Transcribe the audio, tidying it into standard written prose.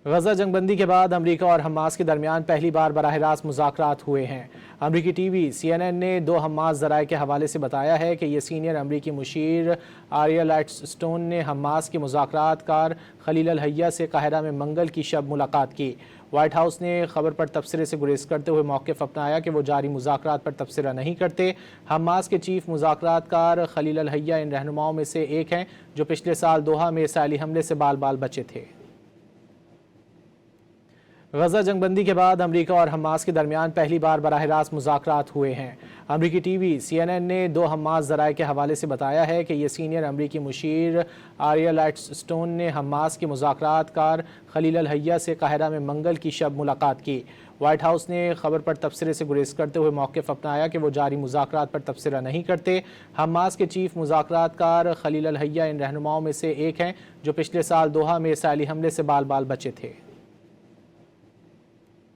غزہ جنگ بندی کے بعد امریکہ اور حماس کے درمیان پہلی بار براہ راست مذاکرات ہوئے ہیں۔ امریکی ٹی وی CNN نے دو حماس ذرائع کے حوالے سے بتایا ہے کہ یہ سینئر امریکی مشیر آریہ لائٹسٹون نے حماس کے مذاکرات کار خلیل الحیہ سے قاہرہ میں منگل کی شب ملاقات کی۔ وائٹ ہاؤس نے خبر پر تبصرے سے گریز کرتے ہوئے موقف اپنایا کہ وہ جاری مذاکرات پر تبصرہ نہیں کرتے۔ حماس کے چیف مذاکرات کار خلیل الحیہ ان رہنماؤں میں سے ایک ہیں جو پچھلے سال دوحہ میں اسرائیلی حملے سے بال بال بچے تھے۔ غزہ جنگ بندی کے بعد امریکہ اور حماس کے درمیان پہلی بار براہ راست مذاکرات ہوئے ہیں۔ امریکی ٹی وی CNN نے دو حماس ذرائع کے حوالے سے بتایا ہے کہ یہ سینئر امریکی مشیر آریہ لائٹسٹون نے حماس کے مذاکرات کار خلیل الحیہ سے قاہرہ میں منگل کی شب ملاقات کی۔ وائٹ ہاؤس نے خبر پر تبصرے سے گریز کرتے ہوئے موقف اپنایا کہ وہ جاری مذاکرات پر تبصرہ نہیں کرتے۔ حماس کے چیف مذاکرات کار خلیل الحیہ ان رہنماؤں میں سے ایک ہیں جو پچھلے سال دوحہ میں اسرائیلی حملے سے بال بال بچے تھے۔